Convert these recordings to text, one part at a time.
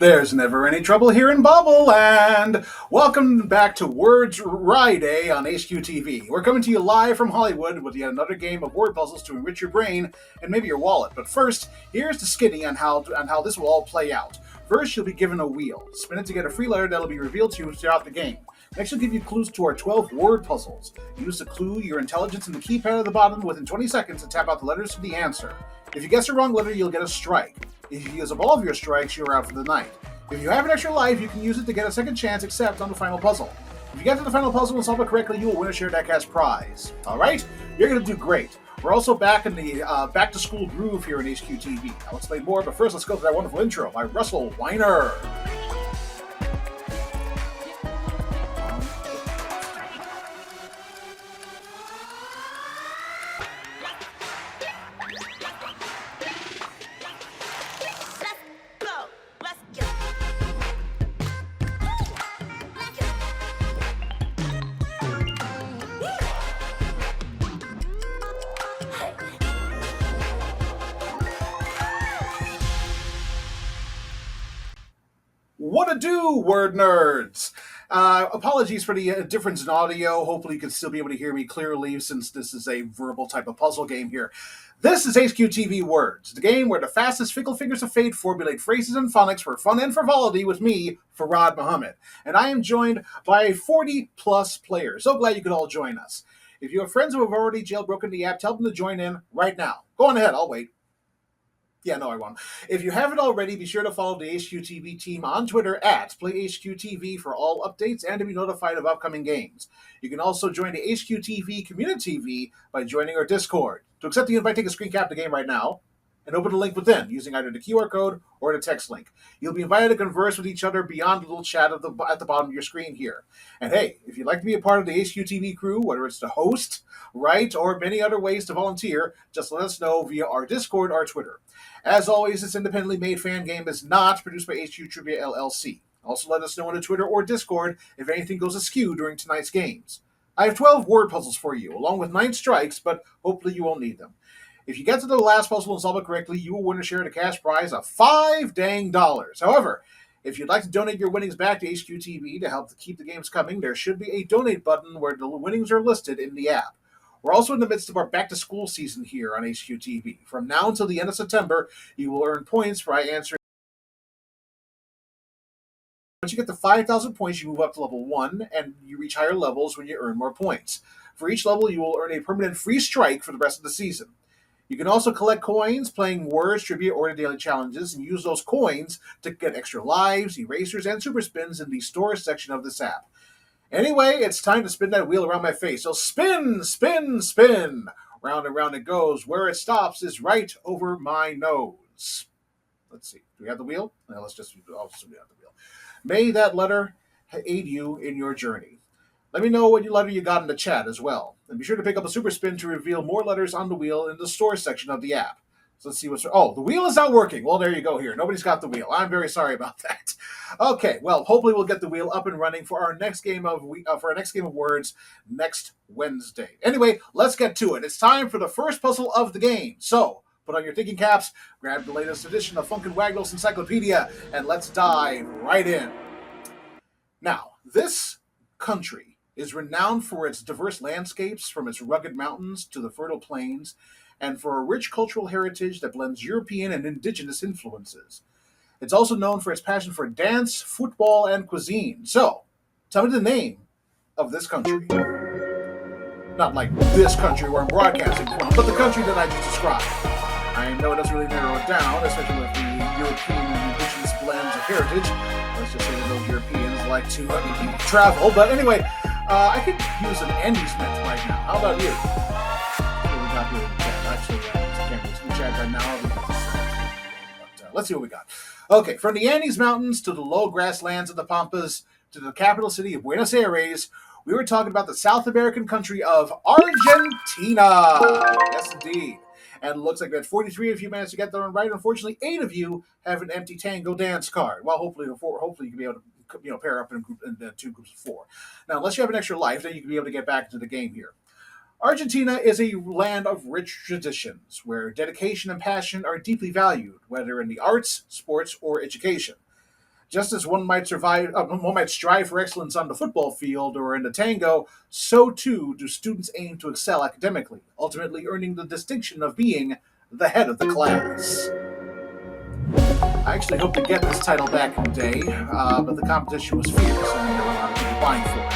There's never any trouble here in Bubble Land. Welcome back to Words Friday on HQTV. We're coming to you live from Hollywood with yet another game of word puzzles to enrich your brain and maybe your wallet. But first, here's the skinny on how this will all play out. First, you'll be given a wheel. Spin it to get a free letter that'll be revealed to you throughout the game. Next, we'll give you clues to our 12 word puzzles. Use the clue, your intelligence, and the keypad at the bottom within 20 seconds to tap out the letters to the answer. If you guess the wrong letter, you'll get a strike. If you use up all of your strikes, you're out for the night. If you have an extra life, you can use it to get a second chance except on the final puzzle. If you get to the final puzzle and solve it correctly, you will win a Share That Cast prize. Alright? You're going to do great. We're also back in the back-to-school groove here in HQTV. I'll explain more, but first let's go to that wonderful intro by Russell Weiner. What a do, word nerds! Apologies for the difference in audio. Hopefully you can still be able to hear me clearly since this is a verbal type of puzzle game here. This is HQTV Words, the game where the fastest fickle fingers of fate formulate phrases and phonics for fun and frivolity with me, Farad Muhammad. And I am joined by 40-plus players. So glad you could all join us. If you have friends who have already jailbroken the app, tell them to join in right now. Go on ahead, I'll wait. Yeah, no, I won't. If you haven't already, be sure to follow the HQTV team on Twitter at PlayHQTV for all updates and to be notified of upcoming games. You can also join the HQTV Community by joining our Discord. To accept the invite, take a screen cap of the game right now and open the link within using either the QR code or the text link. You'll be invited to converse with each other beyond the little chat at the bottom of your screen here. And hey, if you'd like to be a part of the HQTV crew, whether it's to host, write, or many other ways to volunteer, just let us know via our Discord or Twitter. As always, this independently made fan game is not produced by HQ Trivia LLC. Also let us know on the Twitter or Discord if anything goes askew during tonight's games. I have 12 word puzzles for you, along with 9 strikes, but hopefully you won't need them. If you get to the last puzzle and solve it correctly, you will win a share of the cash prize of $5. However, if you'd like to donate your winnings back to HQTV to help keep the games coming, there should be a donate button where the winnings are listed in the app. We're also in the midst of our back-to-school season here on HQTV. From now until the end of September, you will earn points by answering. Once you get to 5,000 points, you move up to level 1, and you reach higher levels when you earn more points. For each level, you will earn a permanent free strike for the rest of the season. You can also collect coins, playing words, trivia, or the daily challenges, and use those coins to get extra lives, erasers, and super spins in the store section of this app. Anyway, it's time to spin that wheel around my face. So spin, spin, spin. Round and round it goes. Where it stops is right over my nose. Let's see. Do we have the wheel? No, let's just have the wheel. May that letter aid you in your journey. Let me know what letter you got in the chat as well. And be sure to pick up a super spin to reveal more letters on the wheel in the store section of the app. So let's see what's... Oh, the wheel is not working. Well, there you go here. Nobody's got the wheel. I'm very sorry about that. Okay, well, hopefully we'll get the wheel up and running for our next game of words next Wednesday. Anyway, let's get to it. It's time for the first puzzle of the game. So, put on your thinking caps, grab the latest edition of Funkin' Wagnall's Encyclopedia, and let's dive right in. Now, this country is renowned for its diverse landscapes, from its rugged mountains to the fertile plains, and for a rich cultural heritage that blends European and indigenous influences. It's also known for its passion for dance, football, and cuisine. So, tell me the name of this country. Not like this country where I'm broadcasting from, but the country that I just described. I know it doesn't really narrow it down, especially with the European and indigenous blends of heritage. Let's just say that those Europeans like to travel. But anyway, I could use an amusement right now. How about you? What we got here in the chat? Actually, I can't use the chat right now but let's see what we got. Okay, from the Andes Mountains to the low grasslands of the Pampas to the capital city of Buenos Aires, we were talking about the South American country of Argentina. Yes, indeed. And it looks like that 43 of you managed to get that one right. Unfortunately, 8 of you have an empty tango dance card. Well, hopefully you can be able to pair up in 2 groups of 4. Now, unless you have an extra life, then you can be able to get back into the game here. Argentina is a land of rich traditions where dedication and passion are deeply valued, whether in the arts, sports, or education. Just as one might strive for excellence on the football field or in the tango, so too do students aim to excel academically, ultimately earning the distinction of being the head of the class. I actually hope to get this title back in the day, but the competition was fierce and there were a lot of people vying for it.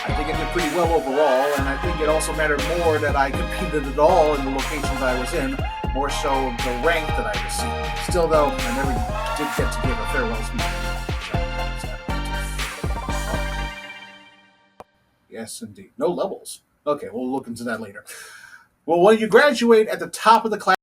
I think I did pretty well overall, and I think it also mattered more that I competed at all in the locations I was in, more so the rank that I received. Still, though, I never did get to give a farewell speech. Yes, indeed. No levels. Okay, we'll look into that later. Well, when you graduate at the top of the class,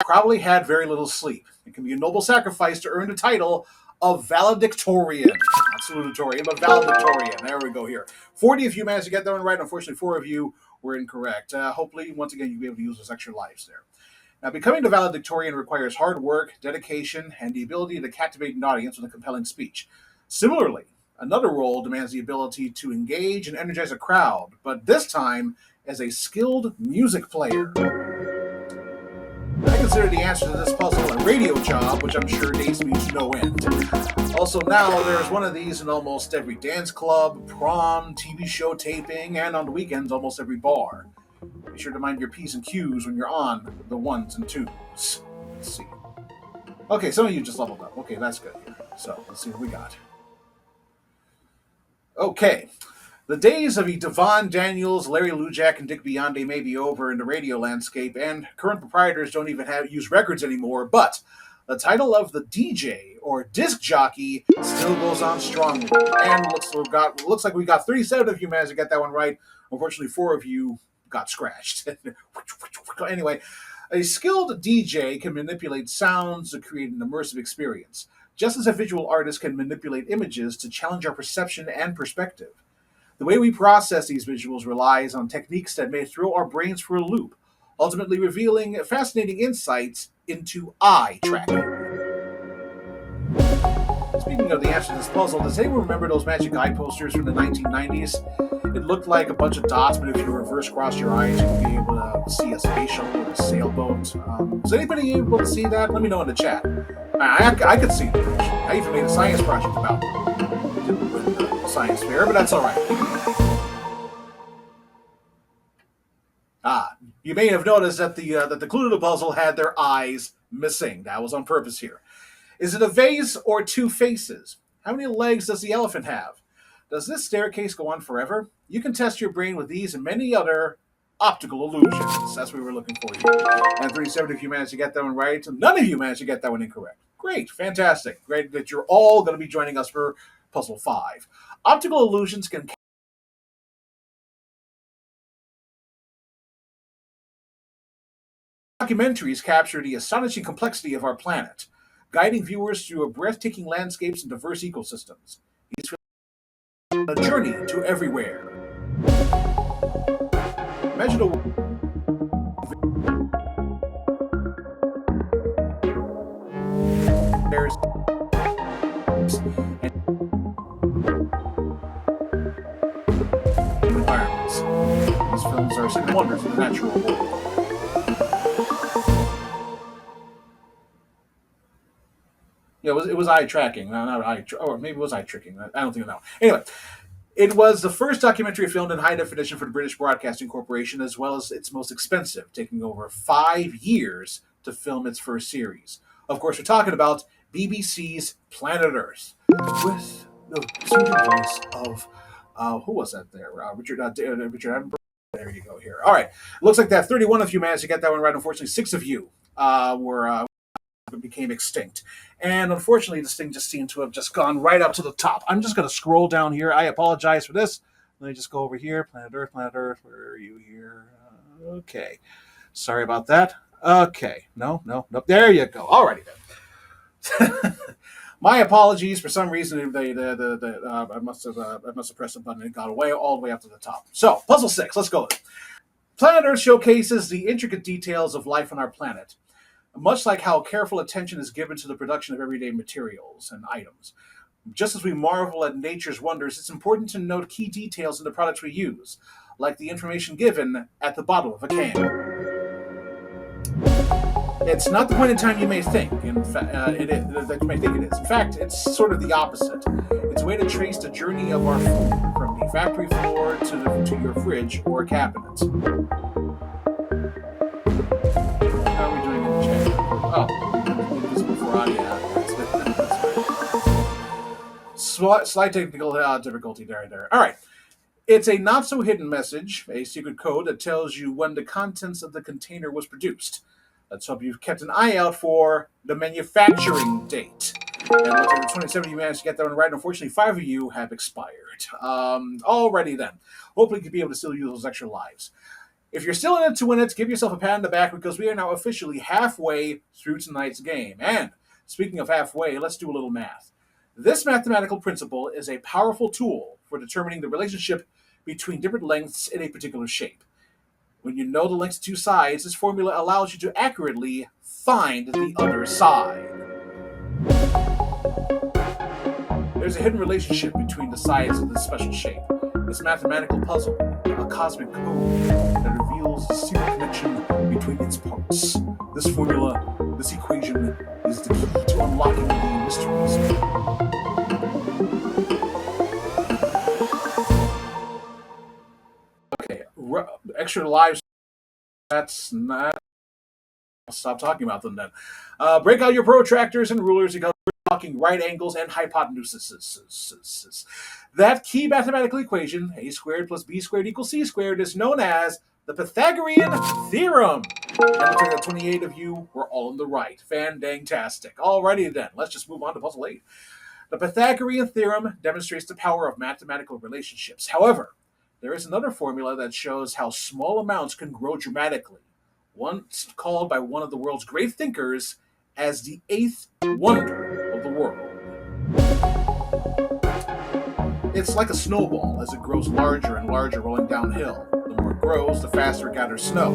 you probably had very little sleep. It can be a noble sacrifice to earn the title of valedictorian. Not salutatorian, but valedictorian. There we go here. 40 of you managed to get that one right. Unfortunately, 4 of you were incorrect. Hopefully, once again, you'll be able to use those extra lives there. Now, becoming the valedictorian requires hard work, dedication, and the ability to captivate an audience with a compelling speech. Similarly, another role demands the ability to engage and energize a crowd, but this time as a skilled music player. I consider the answer to this puzzle a radio job, which I'm sure dates me to no end. Also, now there's one of these in almost every dance club, prom, TV show taping, and on the weekends, almost every bar. Be sure to mind your P's and Q's when you're on the ones and twos. Let's see. Okay, some of you just leveled up. Okay, that's good here. So, let's see what we got. Okay. The days of Devon Daniels, Larry Lujak, and Dick Bionde may be over in the radio landscape, and current proprietors don't even use records anymore, but the title of the DJ, or disc jockey, still goes on strongly. And looks like we got 37 of you managed to get that one right. Unfortunately, 4 of you got scratched. Anyway, a skilled DJ can manipulate sounds to create an immersive experience, just as a visual artist can manipulate images to challenge our perception and perspective. The way we process these visuals relies on techniques that may throw our brains for a loop, ultimately revealing fascinating insights into eye tracking. Speaking of the answer to this puzzle, does anyone remember those magic eye posters from the 1990s? It looked like a bunch of dots, but if you reverse cross your eyes, you'd be able to see a space shuttle or a sailboat. Was anybody able to see that? Let me know in the chat. I could see it. I even made a science project about it. Didn't win the science fair, but that's all right. You may have noticed that the clue to the puzzle had their eyes missing. That was on purpose here. Is it a vase or 2 faces? How many legs does the elephant have? Does this staircase go on forever? You can test your brain with these and many other optical illusions. That's what we were looking for here. And 37 of you managed to get that one right. None of you managed to get that one incorrect. Great, fantastic. Great that you're all going to be joining us for Puzzle 5. Optical illusions can... Documentaries capture the astonishing complexity of our planet, guiding viewers through breathtaking landscapes and diverse ecosystems. It's a journey to everywhere. Imagine a environments. These films are second wonders of the natural world. Yeah, it was eye tracking. No, not eye, or maybe it was eye tricking. I don't think I know. Anyway, it was the first documentary filmed in high definition for the British Broadcasting Corporation, as well as its most expensive, taking over 5 years to film its first series. Of course, we're talking about BBC's Planet Earth, with the soothing voice of who was that there? Richard Attenborough. There you go. Here. All right. Looks like that 31 of you managed to get that one right. Unfortunately, 6 of you became extinct. And unfortunately, this thing just seemed to have just gone right up to the top. I'm just going to scroll down here. I apologize for this. Let me just go over here. Planet Earth, where are you here? Okay. Sorry about that. Okay. No. There you go. Alrighty then. My apologies. For some reason, I must have pressed a button and it got away all the way up to the top. So, puzzle 6. Let's go. Planet Earth showcases the intricate details of life on our planet, much like how careful attention is given to the production of everyday materials and items. Just as we marvel at nature's wonders, it's important to note key details in the products we use, like the information given at the bottom of a can. It's not the point in time you may think. In fact, that you may think it is. In fact, it's sort of the opposite. It's a way to trace the journey of our food from the factory floor to your fridge or cabinet. How are we doing in the chat? Oh, invisible for audio. Slight technical difficulty there. All right. It's a not so hidden message, a secret code that tells you when the contents of the container was produced. Let's hope you've kept an eye out for the manufacturing date. And looks like the 27 you managed to get that one right. Unfortunately, 5 of you have expired. Alrighty then. Hopefully, you'll be able to still use those extra lives. If you're still in it to win it, give yourself a pat on the back because we are now officially halfway through tonight's game. And speaking of halfway, let's do a little math. This mathematical principle is a powerful tool for determining the relationship between different lengths in a particular shape. When you know the lengths of two sides, this formula allows you to accurately find the other side. There's a hidden relationship between the sides of this special shape. This mathematical puzzle, a cosmic code that reveals the secret connection between its parts. This formula, this equation, is the key to unlocking the mysteries. Okay, extra lives. That's not. I'll stop talking about them then. Break out your protractors and rulers because we're talking right angles and hypotenuses. That key mathematical equation, a squared plus b squared equals c squared, is known as the Pythagorean theorem. And it looks like the 28 of you were all in the right. Fan-dang-tastic. Alrighty then, let's just move on to puzzle 8. The Pythagorean theorem demonstrates the power of mathematical relationships. However, there is another formula that shows how small amounts can grow dramatically, once called by one of the world's great thinkers as the eighth wonder of the world. It's like a snowball as it grows larger and larger rolling downhill. The more it grows, the faster it gathers snow.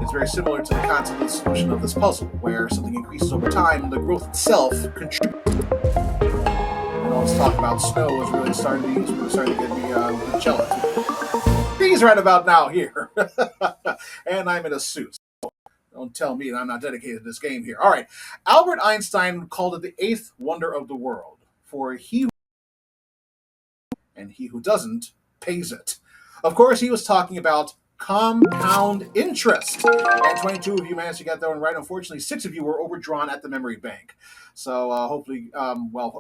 It's very similar to the concept of the solution of this puzzle, where something increases over time and the growth itself contributes. And all this talk about snow is really starting to get me jealous. He's right about now here. And I'm in a suit. Don't tell me that I'm not dedicated to this game here. All right. Albert Einstein called it the eighth wonder of the world, for he who doesn't pays it. Of course, he was talking about compound interest. And 22 of you managed to get that one right. Unfortunately, 6 of you were overdrawn at the memory bank. So hopefully,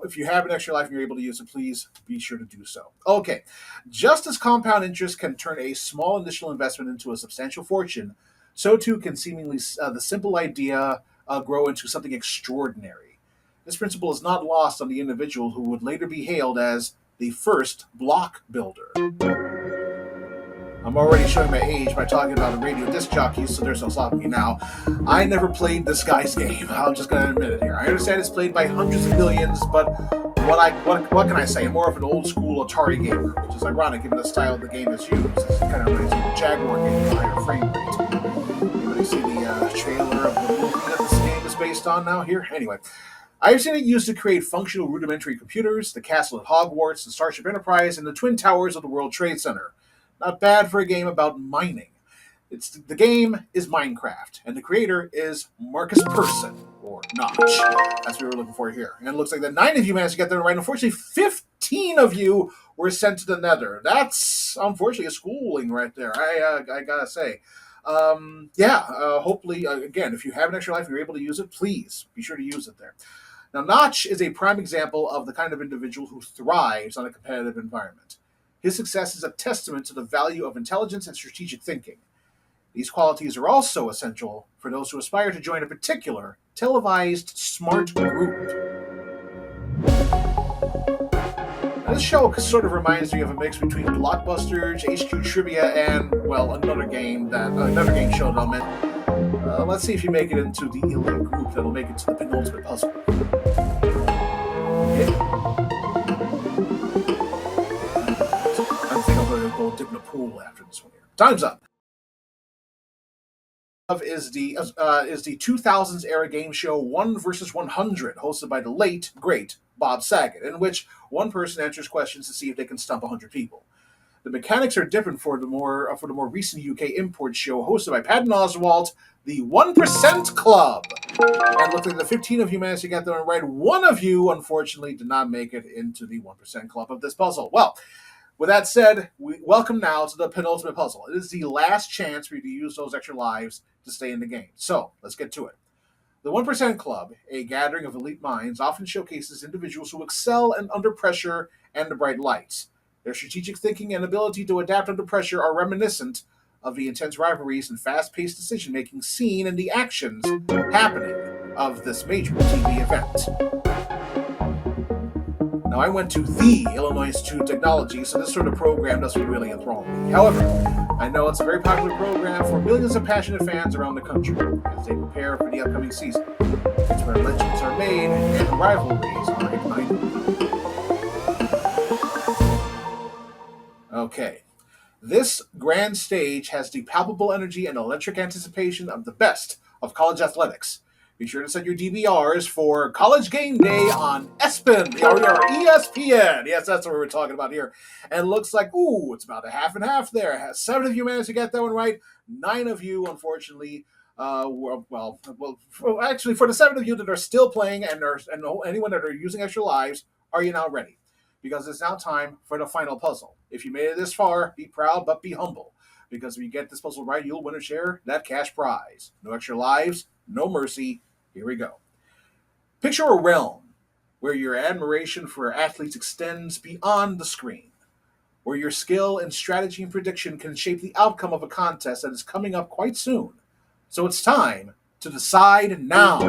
if you have an extra life and you're able to use it, please be sure to do so. Okay. Just as compound interest can turn a small initial investment into a substantial fortune, so too can seemingly the simple idea grow into something extraordinary. This principle is not lost on the individual who would later be hailed as the first block builder. I'm already showing my age by talking about a radio disc jockey, so there's no stopping me now. I never played this guy's game. I'm just going to admit it here. I understand it's played by hundreds of millions, but what can I say? I'm more of an old school Atari gamer, which is ironic given the style of the game is used. It kind of reminds me of the Jaguar game with a higher frame rate. Anybody see the trailer of the movie that this game is based on now here? Anyway. I've seen it used to create functional rudimentary computers, the castle at Hogwarts, the Starship Enterprise, and the Twin Towers of the World Trade Center. Not bad for a game about mining. The game is Minecraft, and the creator is Marcus Persson, or Notch. That's what we were looking for here. And it looks like that 9 of you managed to get that right. Unfortunately, 15 of you were sent to the Nether. That's unfortunately a schooling right there. I gotta say. Hopefully, again, if you have an extra life and you're able to use it, please be sure to use it there. Now, Notch is a prime example of the kind of individual who thrives on a competitive environment. His success is a testament to the value of intelligence and strategic thinking. These qualities are also essential for those who aspire to join a particular televised smart group. Now, this show sort of reminds me of a mix between Blockbusters, HQ Trivia, and, another game show that I'm in. Let's see if you make it into the elite group that'll make it to the penultimate puzzle. Okay. I think I'm going to go dip in a pool after this one here. Time's up. Is the 2000s era game show 1 versus 100, hosted by the late, great Bob Saget, in which one person answers questions to see if they can stump 100 people. The mechanics are different for the more recent UK import show hosted by Patton Oswalt, the 1% Club. And looking at the 15 of you managed to get them right, one of you, unfortunately, did not make it into the 1% Club of this puzzle. Well, with that said, welcome now to the penultimate puzzle. It is the last chance for you to use those extra lives to stay in the game. So, let's get to it. The 1% Club, a gathering of elite minds, often showcases individuals who excel under pressure and the bright lights. Their strategic thinking and ability to adapt under pressure are reminiscent of the intense rivalries and fast-paced decision-making seen in the actions happening of this major TV event. Now, I went to the Illinois Institute of Technology, so this sort of program doesn't really enthrall me. However, I know it's a very popular program for millions of passionate fans around the country as they prepare for the upcoming season. It's where legends are made and rivalries are ignited. Okay. This grand stage has the palpable energy and electric anticipation of the best of college athletics. Be sure to set your DVRs for College Game Day on ESPN, or ESPN. Yes, that's what we're talking about here. And looks like, it's about a half and half there. 7 of you managed to get that one right. 9 of you, unfortunately, actually, for the 7 of you that are still playing and anyone that are using extra lives, are you now ready? Because it's now time for the final puzzle. If you made it this far, be proud but be humble. Because if you get this puzzle right, you'll win a share that cash prize. No extra lives, no mercy. Here we go. Picture a realm where your admiration for athletes extends beyond the screen, where your skill and strategy and prediction can shape the outcome of a contest that is coming up quite soon. So it's time to decide now.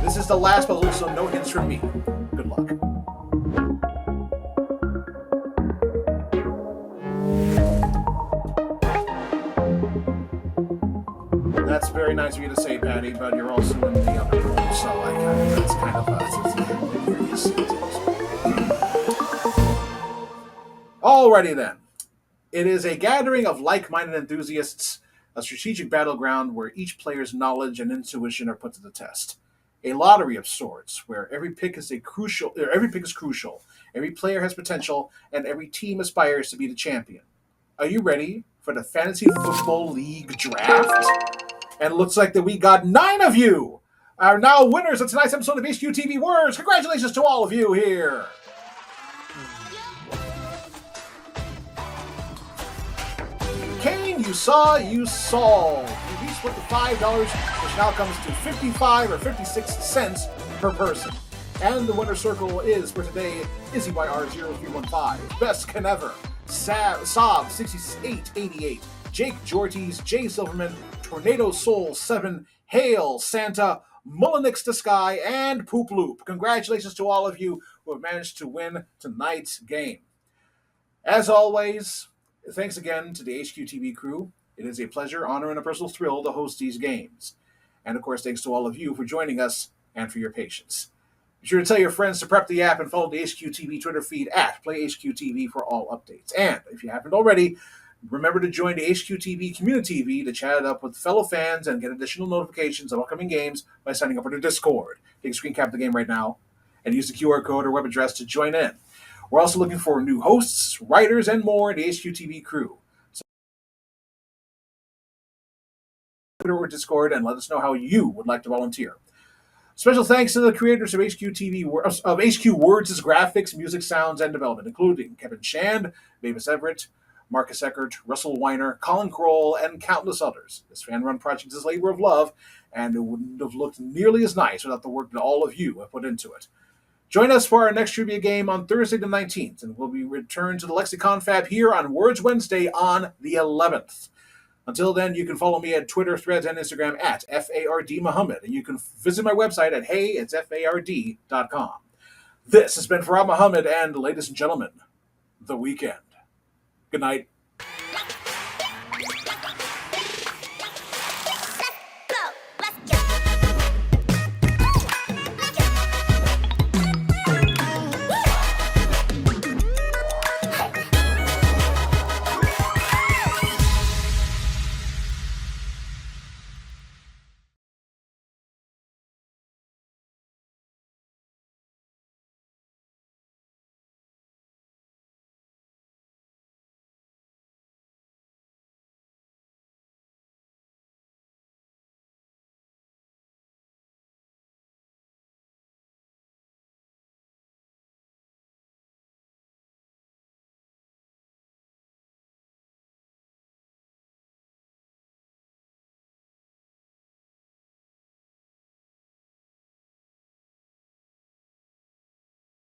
This is the last puzzle, so no hints from me. Good luck. That's very nice of you to say, Patty, but you're also in the other room, so that's kind of Alrighty then. It is a gathering of like-minded enthusiasts, a strategic battleground where each player's knowledge and intuition are put to the test. A lottery of sorts, where every pick is crucial. Every player has potential, and every team aspires to be the champion. Are you ready for the Fantasy Football League Draft? And it looks like that we got 9 of you are now winners of tonight's episode of HQTV Words. Congratulations to all of you here. Kane, you saw, you solved. You each split the $5, which now comes to 55 or 56 cents per person. And the winner circle is, for today, IzzyYR0315, Best Can Ever, Saab 6888, Jake Jorties, Jay Silverman, Tornado Soul 7, Hail Santa, Mullinix to Sky, and Poop Loop. Congratulations to all of you who have managed to win tonight's game. As always, thanks again to the HQTV crew. It is a pleasure, honor, and a personal thrill to host these games. And of course, thanks to all of you for joining us and for your patience. Be sure to tell your friends to prep the app and follow the HQTV Twitter feed at PlayHQTV for all updates. And if you haven't already, remember to join the HQTV Community TV to chat it up with fellow fans and get additional notifications of upcoming games by signing up for the Discord. Take a screen cap of the game right now and use the QR code or web address to join in. We're also looking for new hosts, writers, and more in the HQTV crew. So Twitter or Discord and let us know how you would like to volunteer. Special thanks to the creators of HQ Words' graphics, music, sounds, and development, including Kevin Shand, Mavis Everett, Marcus Eckert, Russell Weiner, Colin Kroll, and countless others. This fan-run project is a labor of love, and it wouldn't have looked nearly as nice without the work that all of you have put into it. Join us for our next trivia game on Thursday the 19th, and we'll be returned to the Lexicon Fab here on Words Wednesday on the 11th. Until then, you can follow me at Twitter, Threads, and Instagram at FARDMuhammad, and you can visit my website at heyitsfard.com. This has been Farad Muhammad, and ladies and gentlemen, the weekend. Good night.